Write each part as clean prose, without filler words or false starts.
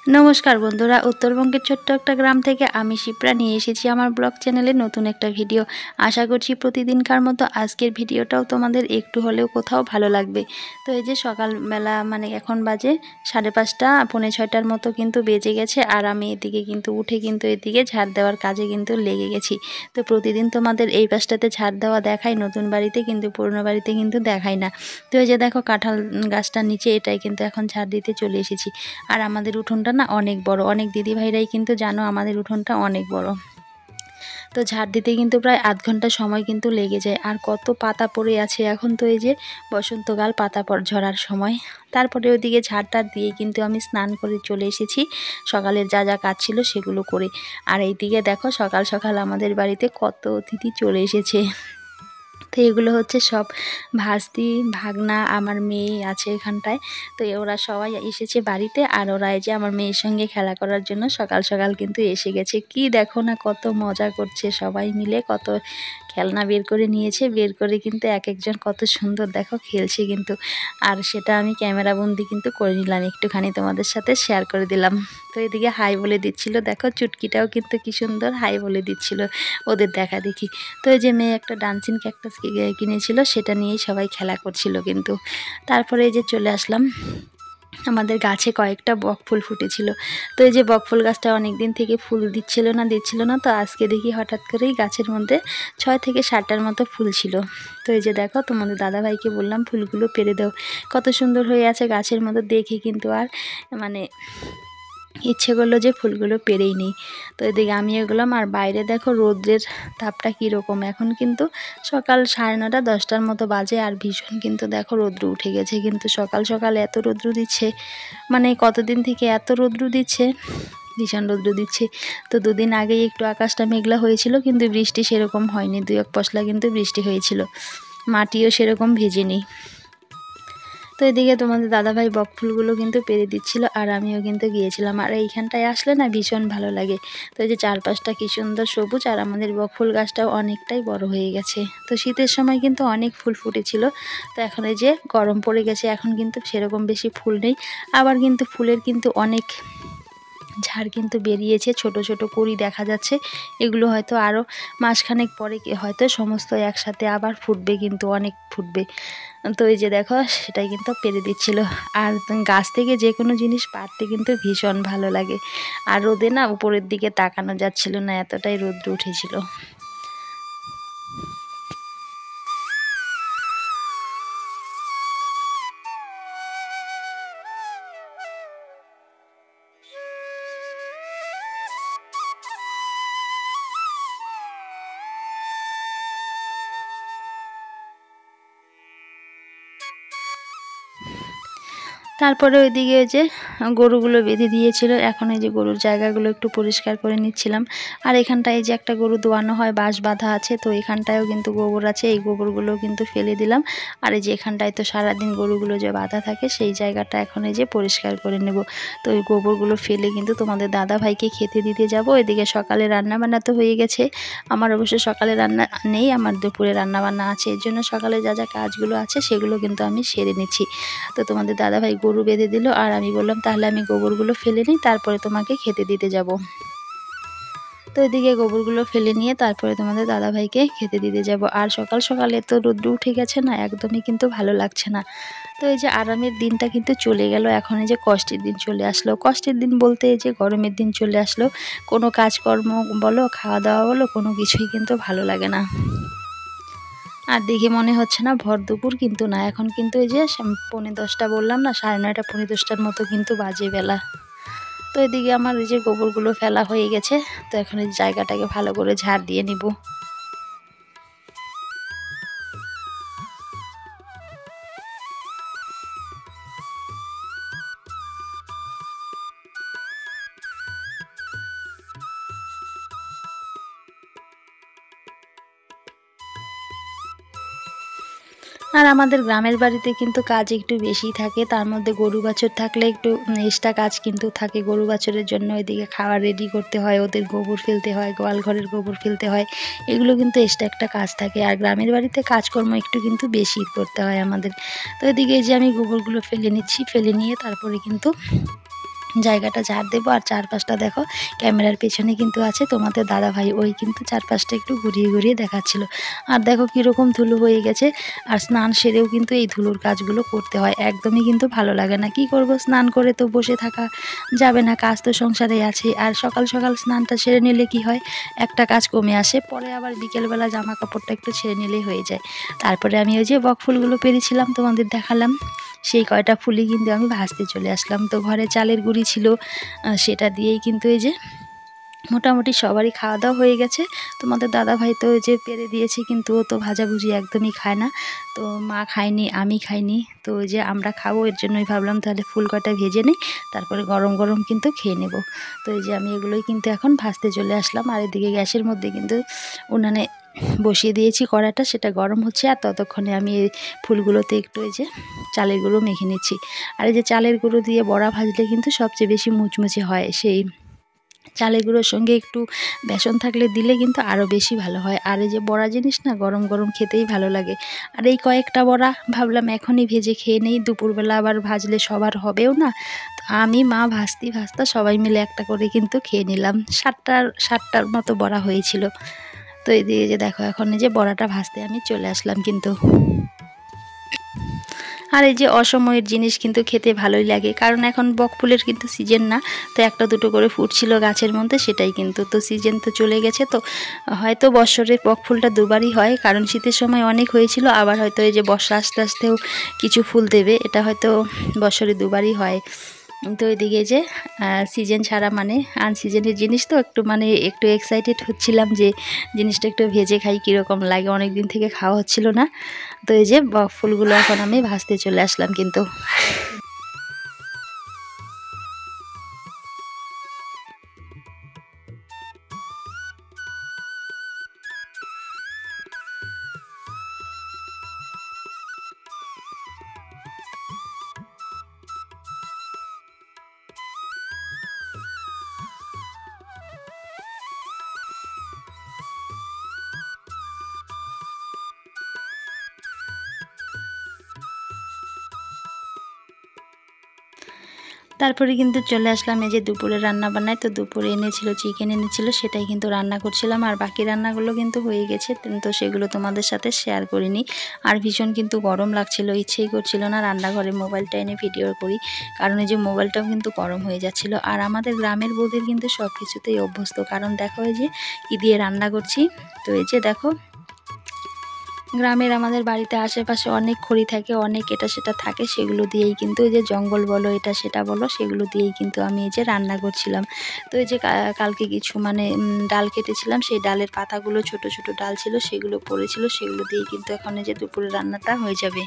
নমস্কার বন্ধুরা, উত্তরবঙ্গের ছোট্ট একটা গ্রাম থেকে আমি শিপ্রা নিয়ে এসেছি আমার ব্লগ চ্যানেলে নতুন একটা ভিডিও। আশা করছি প্রতিদিনকার মতো আজকের ভিডিওটাও তোমাদের একটু হলেও কোথাও ভালো লাগবে। তো এই যে সকালবেলা এখন বাজে 5:30 পৌনে 6টার মতো কিন্তু বেজে গেছে, আর আমি এদিকে কিন্তু উঠে কিন্তু এদিকে ঝাড় দেওয়ার কাজে কিন্তু লেগে গেছি। তো প্রতিদিন তোমাদের এই পাশটাতে ঝাড় দেওয়া দেখাই নতুন বাড়িতে, কিন্তু পুরনো বাড়িতে কিন্তু দেখাই না। তো এই যে দেখো কাঁঠাল গাছটার নিচে এটাই কিন্তু এখন ঝাড় দিতে চলে এসেছি। আর আমাদের উঠোনটা না অনেক বড়, অনেক দিদিভাইরাই কিন্তু জানো আমাদের উঠোনটা অনেক বড়। তো ঝাড় দিতে কিন্তু প্রায় আধ ঘন্টা সময় কিন্তু লেগে যায়। আর কত পাতা পড়ে আছে এখন, তো এই যে বসন্তকাল, পাতা ঝরার সময়। তারপরে ওইদিকে ঝাড়টা দিয়ে কিন্তু আমি স্নান করে চলে এসেছি সকালের যা যা কাজ ছিল সেগুলো করে। আর এইদিকে দেখো সকাল সকাল আমাদের বাড়িতে কত অতিথি চলে এসেছে। তো এগুলো হচ্ছে সব ভাস্তি, ভাগনা, আমার মেয়ে আছে এখানটায়। তো ওরা সবাই এসেছে বাড়িতে, আর ওরা এই যে আমার মেয়ের সঙ্গে খেলা করার জন্য সকাল সকাল কিন্তু এসে গেছে। কি দেখো না কত মজা করছে সবাই মিলে, কত খেলনা বের করে নিয়েছে, বের করে কিন্তু এক একজন কত সুন্দর দেখো খেলছে কিন্তু। আর সেটা আমি ক্যামেরা বন্দি কিন্তু করে নিলাম, একটুখানি তোমাদের সাথে শেয়ার করে দিলাম। তো এদিকে হাই বলে দিচ্ছিল, দেখো চুটকিটাও কিন্তু কি সুন্দর হাই বলে দিচ্ছিল ওদের দেখা দেখি। তো এই যে মেয়ে একটা ডান্সিং ক্যাকটাস কিনেছিল, সেটা নিয়েই সবাই খেলা করছিল কিন্তু। তারপরে এই যে চলে আসলাম, আমাদের গাছে কয়েকটা বকফুল ফুটেছিল। তো এই যে বকফুল গাছটা অনেক দিন থেকে ফুল দিচ্ছিল না, তো আজকে দেখি হঠাৎ করেই গাছের মধ্যে 6 থেকে 7টার মতো ফুল ছিল। তো এই যে দেখো তোমাদের দাদাভাইকে বললাম ফুলগুলো পেরে দাও, কত সুন্দর হয়ে আছে গাছের মধ্যে, দেখে কিন্তু আর ইচ্ছে করলো যে ফুলগুলো পেরেই নিই। তো এদিকে আমি এগোলাম, আর বাইরে দেখো রোদ্রের তাপটা কীরকম। এখন কিন্তু সকাল 9:30 10টার মতো বাজে, আর ভীষণ কিন্তু দেখো রৌদ্র উঠে গেছে। কিন্তু সকাল সকাল এত রৌদ্র দিচ্ছে, কতদিন থেকে এত রৌদ্র দিচ্ছে, ভীষণ রৌদ্র দিচ্ছে। তো দুদিন আগেই একটু আকাশটা মেঘলা হয়েছিল, কিন্তু বৃষ্টি সেরকম হয়নি, 2-1 পশলা কিন্তু বৃষ্টি হয়েছিল, মাটিও সেরকম ভেজেনি। তো এদিকে তোমাদের দাদাভাই বকফুলগুলো কিন্তু পেরে দিচ্ছিল, আর আমিও কিন্তু গিয়েছিলাম। আর এইখানটায় আসলে না ভীষণ ভালো লাগে। তো এই যে চারপাশটা কি সুন্দর সবুজ, আর আমাদের বকফুল গাছটাও অনেকটাই বড় হয়ে গেছে। তো শীতের সময় কিন্তু অনেক ফুল ফুটেছিল, তো এখন এই যে গরম পড়ে গেছে, এখন কিন্তু সেরকম বেশি ফুল নেই। আবার কিন্তু ফুলের কিন্তু অনেক ঝাড় কিন্তু বেরিয়েছে, ছোট ছোট কুঁড়ি দেখা যাচ্ছে। এগুলো হয়তো আরও মাসখানেক পরে হয়তো সমস্ত একসাথে আবার ফুটবে, কিন্তু অনেক ফুটবে। তো এই যে দেখো সেটাই কিন্তু পেরে দিচ্ছিল। আর গাছ থেকে যে কোনো জিনিস পাড়তে কিন্তু ভীষণ ভালো লাগে। আর রোদে না উপরের দিকে তাকানো যাচ্ছিল না, এতটাই রোদ্র উঠেছিল। তারপরে ওইদিকে ওই যে গরুগুলো বেঁধে দিয়েছিল, এখন এই যে গরুর জায়গাগুলো একটু পরিষ্কার করে নিচ্ছিলাম। আর এখানটায় যে একটা গরু দোয়ানো হয়, বাঁশ বাঁধা আছে, তো এখানটায়ও কিন্তু গোবর আছে, এই গোবরগুলো কিন্তু ফেলে দিলাম। আর এই যে এখানটায় তো সারাদিন গরুগুলো যে বাঁধা থাকে, সেই জায়গাটা এখন এই যে পরিষ্কার করে নেব। তো ওই গোবরগুলো ফেলে কিন্তু তোমাদের দাদা ভাইকে খেতে দিতে যাব। এদিকে সকালে রান্না বান্না তো হয়ে গেছে, আমার অবশ্য সকালে রান্না নেই, আমার দুপুরে রান্না বান্না আছে। এর জন্য সকালে যা যা কাজগুলো আছে সেগুলো কিন্তু আমি সেরে নিচ্ছি। তো তোমাদের দাদাভাই গরু বেঁধে দিল, আর আমি বললাম তাহলে আমি গোবরগুলো ফেলে নিই, তারপরে তোমাকে খেতে দিতে যাব। তো এদিকে গোবরগুলো ফেলে নিয়ে তারপরে তোমাদের দাদাভাইকে খেতে দিতে যাব। আর সকাল সকালে তো রোদ্র উঠে গেছে না, একদমই কিন্তু ভালো লাগছে না। তো এই যে আরামের দিনটা কিন্তু চলে গেল, এখন এই যে কষ্টের দিন চলে আসলো। কষ্টের দিন বলতে এই যে গরমের দিন চলে আসলো, কোনো কাজকর্ম বলো, খাওয়া দাওয়া বলো, কোনো কিছুই কিন্তু ভালো লাগে না। আর দেখে মনে হচ্ছে না ভর দুপুর, কিন্তু না, এখন কিন্তু এই যে 9:45 বললাম না, 9:30 9:45 মতো কিন্তু বাজে বেলা। তো এদিকে আমার এই যে গোবরগুলো ফেলা হয়ে গেছে, তো এখন এই জায়গাটাকে ভালো করে ঝাড় দিয়ে নিব। আর আমাদের গ্রামের বাড়িতে কিন্তু কাজ একটু বেশি থাকে, তার মধ্যে গরু বাছুর থাকলে একটু এক্সট্রা কাজ কিন্তু থাকে। গরু বাছুরের জন্য এদিকে খাবার রেডি করতে হয়, ওদের গোবর ফেলতে হয়, গোয়াল ঘরের গোবর ফেলতে হয়, এগুলো কিন্তু এক্সট্রা একটা কাজ থাকে। আর গ্রামের বাড়িতে কাজকর্ম একটু কিন্তু বেশি করতে হয় আমাদের। তো এদিকে এই যে আমি গোবরগুলো ফেলে নিচ্ছি, ফেলে নিয়ে তারপরে কিন্তু জায়গাটা ঝাড় দেবো। আর চারপাশটা দেখো ক্যামেরার পেছনে কিন্তু আছে তোমাদের দাদা ভাই, ওই কিন্তু চারপাশটা একটু ঘুরিয়ে ঘুরিয়ে দেখাচ্ছিল। আর দেখো কীরকম ধুলো হয়ে গেছে। আর স্নান সেরেও কিন্তু এই ধুলোর কাজগুলো করতে হয়, একদমই কিন্তু ভালো লাগে না। কি করব, স্নান করে তো বসে থাকা যাবে না, কাজ তো সংসারে আছে। আর সকাল সকাল স্নানটা সেরে নিলে কি হয়, একটা কাজ কমে আসে, পরে আবার বিকেলবেলা জামা কাপড়টা একটু ছেড়ে নিলেই হয়ে যায়। তারপরে আমি ওই যে বক ফুলগুলো পেরেছিলাম তোমাদের দেখালাম, সেই কয়টা ফুলই কিন্তু আমি ভাজতে চলে আসলাম। তো ঘরে চালের গুঁড়ি ছিল, সেটা দিয়েই কিন্তু এই যে মোটামুটি সবারই খাওয়া দাওয়া হয়ে গেছে। তোমাদের দাদা ভাই তো ওই যে পেরে দিয়েছে, কিন্তু ও তো ভাজাভুজি একদমই খায় না। তো মা খায়নি, আমি খাইনি, তো ওই যে আমরা খাবো, এর জন্যই ভাবলাম তাহলে ফুল কটা ভেজে নিই, তারপরে গরম গরম কিন্তু খেয়ে নেব। তো এই যে আমি এগুলোই কিন্তু এখন ভাজতে চলে আসলাম। আর এদিকে গ্যাসের মধ্যে কিন্তু উনানে বসিয়ে দিয়েছি কড়াটা, সেটা গরম হচ্ছে। আর ততক্ষণে আমি এই ফুলগুলোতে একটু এই যে চালের গুঁড়ো মেখে নিচ্ছি। আর এই যে চালের গুঁড়ো দিয়ে বড়া ভাজলে কিন্তু সবচেয়ে বেশি মুচমুচে হয়, সেই চালের গুঁড়োর সঙ্গে একটু বেসন থাকলে দিলে কিন্তু আরও বেশি ভালো হয়। আর এই যে বড়া জিনিস না, গরম গরম খেতেই ভালো লাগে। আর এই কয়েকটা বড়া ভাবলাম এখনই ভেজে খেয়ে নেই, দুপুরবেলা আবার ভাজলে সবার হবেও না। তো আমি, মা ভাজতা সবাই মিলে একটা করে কিন্তু খেয়ে নিলাম। সাতটার মতো বড়া হয়েছিল। তো এদিকে যে দেখো এখন এই যে বড়াটা ভাজতে আমি চলে আসলাম কিন্তু। আর এই যে অসময়ের জিনিস কিন্তু খেতে ভালোই লাগে, কারণ এখন বকফুলের কিন্তু সিজন না। তো একটা দুটো করে ফুটছিল গাছের মধ্যে, সেটাই কিন্তু, তো সিজন তো চলে গেছে। তো হয়তো বছরে বকফুলটা দুবারই হয়, কারণ শীতের সময় অনেক হয়েছিল, আবার হয়তো এই যে বর্ষা আস্তে আস্তেও কিছু ফুল দেবে, এটা হয়তো বছরে দুবারই হয়। তো এদিকে যে সিজন ছাড়া মানে আনসিজনের জিনিস, তো একটু মানে একটু এক্সাইটেড হচ্ছিলাম যে জিনিসটা একটু ভেজে খাই কীরকম লাগে, অনেক দিন থেকে খাওয়া হচ্ছিল না। তো এই যে বক ফুলগুলো এখন আমি ভাজতে চলে আসলাম কিন্তু। তারপরে কিন্তু চলে আসলাম এই যে দুপুরে রান্না বান্নায়। তো দুপুরে এনেছিল চিকেন এনেছিল, সেটাই কিন্তু রান্না করছিলাম। আর বাকি রান্নাগুলো কিন্তু হয়ে গেছে, তো সেগুলো তোমাদের সাথে শেয়ার করিনি। আর ভীষণ কিন্তু গরম লাগছিল, ইচ্ছেই করছিল না রান্নাঘরে মোবাইলটা এনে ভিডিও করি, কারণ এই যে মোবাইলটাও কিন্তু গরম হয়ে যাচ্ছিল। আর আমাদের গ্রামের বৌদির কিন্তু সব কিছুতেই অভ্যস্ত, কারণ দেখো এই যে কী দিয়ে রান্না করছি। তো এই যে দেখো গ্রামের আমাদের বাড়িতে আশেপাশে অনেক খড়ি থাকে, অনেক এটা সেটা থাকে, সেগুলো দিয়েই কিন্তু এই যে জঙ্গল বলো এটা সেটা বলো, সেগুলো দিয়েই কিন্তু আমি এই যে রান্না করছিলাম। তো এই যে কালকে কিছু মানে ডাল কেটেছিলাম, সেই ডালের পাতাগুলো ছোট ছোট ডাল ছিল, সেগুলো পড়েছিল, সেগুলো দিয়েই কিন্তু এখন এই যে দুপুরে রান্নাটা হয়ে যাবে।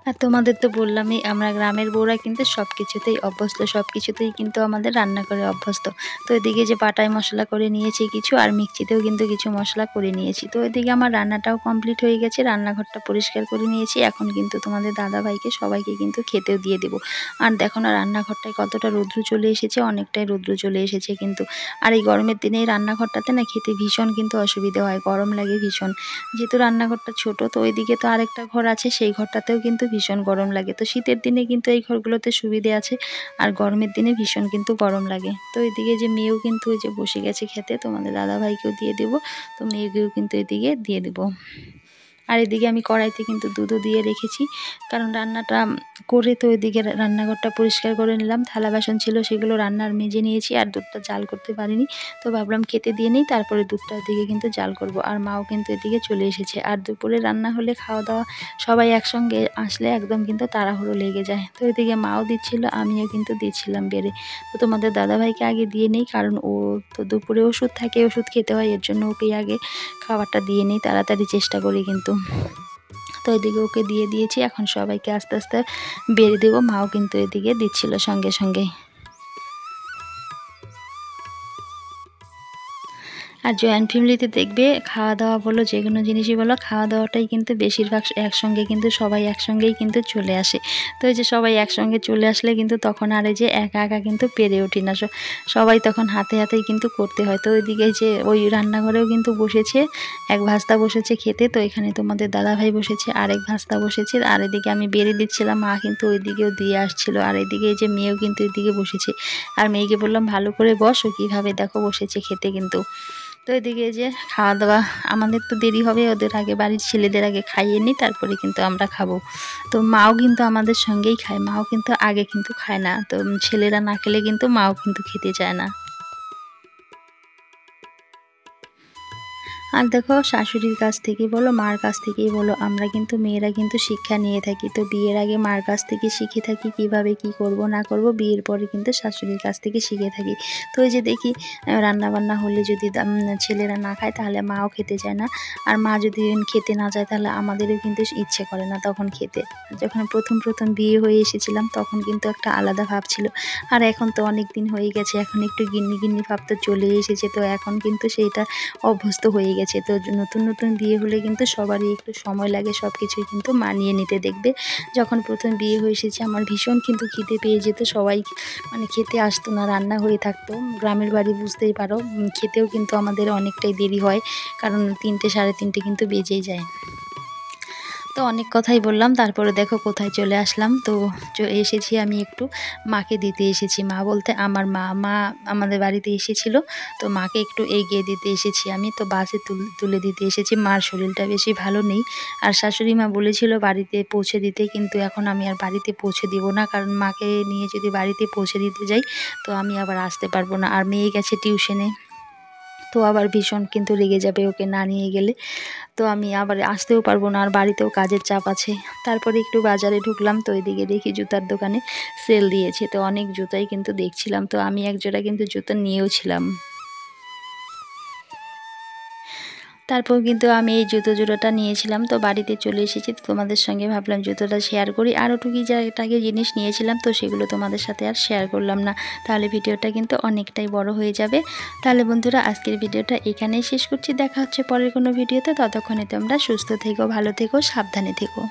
আর তোমাদের তো বললামই, আমরা গ্রামের বউরা কিন্তু সব কিছুতেই অভ্যস্ত, সব কিছুতেই কিন্তু আমাদের রান্না করে অভ্যস্ত। তো এদিকে যে বাটায় মশলা করে নিয়েছি কিছু, আর মিক্সিতেও কিন্তু কিছু মশলা করে নিয়েছি। তো এদিকে আমার রান্নাটাও কমপ্লিট হয়ে গেছে, রান্নাঘরটা পরিষ্কার করে নিয়েছি। এখন কিন্তু তোমাদের দাদাভাইকে সবাইকে কিন্তু খেতেও দিয়ে দেবো। আর দেখো না রান্নাঘরটায় কতটা রৌদ্র চলে এসেছে, অনেকটাই রৌদ্র চলে এসেছে কিন্তু। আর এই গরমের দিনে এই রান্নাঘরটাতে না খেতে ভীষণ কিন্তু অসুবিধা হয়, গরম লাগে ভীষণ। যেহেতু রান্নাঘরটা ছোট, তো ওইদিকে তো আরেকটা ঘর আছে, সেই ঘরটাতেও কিন্তু ভীষণ গরম লাগে। তো শীতের দিনে কিন্তু এই ঘরগুলোতে সুবিধে আছে, আর গরমের দিনে ভীষণ কিন্তু গরম লাগে। তো এদিকে যে মেয়েও কিন্তু ওই যে বসে গেছে খেতে, তোমাদের দাদাভাইকেও দিয়ে দেবো, তো মেয়েকেও কিন্তু এদিকে দিয়ে দেবো। আর এদিকে আমি কড়াইতে কিন্তু দুধও দিয়ে রেখেছি, কারণ রান্নাটা করে তো এদিকে রান্নাঘরটা পরিষ্কার করে নিলাম, থালা বাসন ছিল সেগুলো রান্নার মেজে নিয়েছি, আর দুধটা জাল করতে পারিনি। তো ভাবলাম খেতে দিয়ে নিই, তারপরে দুধটা এদিকে কিন্তু জাল করব। আর মাও কিন্তু এদিকে চলে এসেছে। আর দুপুরে রান্না হলে খাওয়া দাওয়া সবাই একসঙ্গে আসলে একদম কিন্তু তাড়াহুড়ো লেগে যায়। তো এদিকে মাও দিচ্ছিল, আমিও কিন্তু দিচ্ছিলাম বেড়ে। তো তোমাদের দাদাভাইকে আগে দিয়ে নিই, কারণ ও তো দুপুরে ওষুধ থাকে, ওষুধ খেতে হয়, এর জন্য ওকেই আগে খাবারটা দিয়ে নিই, তাড়াতাড়ি চেষ্টা করি কিন্তু। তো এদিকে ওকে দিয়ে দিয়েছি, এখন সবাইকে আস্তে আস্তে বেড়ে দেবো। মাও কিন্তু এদিকে দিচ্ছিল সঙ্গে সঙ্গে। আর জয়েন্ট ফ্যামিলিতে দেখবে খাওয়া দাওয়া বলো, যে কোনো জিনিসই বলো, খাওয়া দাওয়াটাই কিন্তু বেশিরভাগ একসঙ্গে, কিন্তু সবাই একসঙ্গেই কিন্তু চলে আসে। তো এই যে সবাই একসঙ্গে চলে আসলে কিন্তু তখন আর এই যে একা একা কিন্তু পেরে ওঠে না, সবাই তখন হাতে হাতেই কিন্তু করতে হয়। তো ওইদিকে যে ওই রান্নাঘরেও কিন্তু বসেছে এক ভাস্তা বসেছে খেতে, তো এখানে তোমাদের দাদাভাই বসেছে, আরেক ভাস্তা বসেছে, আর এদিকে আমি বেড়ে দিচ্ছিলাম, মা কিন্তু ওইদিকেও দিয়ে আসছিল, আর এদিকে এই যে মেয়েও কিন্তু ওইদিকে বসেছে। আর মেয়েকে বললাম ভালো করে বসো, কীভাবে দেখো বসেছে খেতে কিন্তু। তো এদিকে যে খাওয়া দাওয়া আমাদের তো দেরি হবে, ওদের আগে বাড়ির ছেলেদের আগে খাইয়ে নিই, তারপরে কিন্তু আমরা খাবো। তো মাও কিন্তু আমাদের সঙ্গেই খায়, মাও কিন্তু আগে কিন্তু খায় না, তো ছেলেরা না খেলে কিন্তু মাও কিন্তু খেতে চায় না। আর দেখো শাশুড়ির কাছ থেকে বলো, মার কাছ থেকেই বলো, আমরা কিন্তু মেয়েরা কিন্তু শিক্ষা নিয়ে থাকি। তো বিয়ের আগে মার কাছ থেকে শিখে থাকি কিভাবে কি করব না করব, বিয়ের পরে কিন্তু শাশুড়ির কাছ থেকে শিখে থাকি। তো এই যে দেখি রান্না বান্না হলে যদি ছেলেরা না খায় তাহলে মাও খেতে চায় না, আর মা যদি খেতে না যায় তাহলে আমাদেরও কিন্তু ইচ্ছে করে না তখন খেতে। যখন প্রথম প্রথম বিয়ে হয়ে এসেছিলাম তখন কিন্তু একটা আলাদা ভাব ছিল, আর এখন তো অনেক দিন হয়ে গেছে, এখন একটু গিন্নি গিন্নি ভাব তো চলে এসেছে, তো এখন কিন্তু সেইটা অভ্যস্ত হয়ে গেছে। তো নতুন নতুন বিয়ে হলে কিন্তু সবারই একটু সময় লাগে সব কিছুই কিন্তু মানিয়ে নিতে। দেখবে যখন প্রথম বিয়ে হয়ে এসেছে আমার ভীষণ কিন্তু খিদে পেয়ে যেত, সবাই মানে খেতে আসতো না, রান্না হয়ে থাকতো। গ্রামের বাড়ি বুঝতেই পারো, খেতেও কিন্তু আমাদের অনেকটাই দেরি হয়, কারণ 3টে সাড়ে 3টে কিন্তু বেজেই যায়। তো অনেক কথাই বললাম, তারপরে দেখো কোথায় চলে আসলাম। তো এসেছি আমি একটু মাকে দিতে এসেছি, মা বলতে আমার মা আমাদের বাড়িতে এসেছিল, তো মাকে একটু এগিয়ে দিতে এসেছি আমি। তো বাসে তুলে দিতে এসেছি, মার শরীরটা বেশি ভালো নেই, আর শাশুড়ি মা বলেছিল বাড়িতে পৌঁছে দিতে, কিন্তু এখন আমি আর বাড়িতে পৌঁছে দিব না, কারণ মাকে নিয়ে যদি বাড়িতে পৌঁছে দিতে যাই তো আমি আবার আসতে পারবো না, আর মেয়ে গেছে টিউশনে, তো আবার ভীষণ কিন্তু রেগে যাবে ওকে না নিয়ে গেলে, তো আমি আবার আসতেও পারবো না, আর বাড়িতেও কাজের চাপ আছে। তারপরে একটু বাজারে ঢুকলাম, তো এদিকে দেখি জুতার দোকানে সেল দিয়েছে, তো অনেক জুতাই কিন্তু দেখছিলাম, তো আমি এক জোড়া কিন্তু জুতো নিয়েও ছিলাম। তারপর কিন্তু আমি এই জুতো জোড়াটা নিয়েছিলাম, তো বাড়িতে চলে এসেছি, তো তোমাদের সঙ্গে ভাবলাম জুতোটা শেয়ার করি। আরও টুকিটাকি জিনিস নিয়েছিলাম, তো সেগুলো তোমাদের সাথে আর শেয়ার করলাম না, তাহলে ভিডিওটা কিন্তু অনেকটাই বড় হয়ে যাবে। তাহলে বন্ধুরা আজকের ভিডিওটা এখানেই শেষ করছি, দেখা হচ্ছে পরের কোনো ভিডিওতে, ততক্ষণে তোমরা সুস্থ থেকো, ভালো থেকো, সাবধানে থেকো।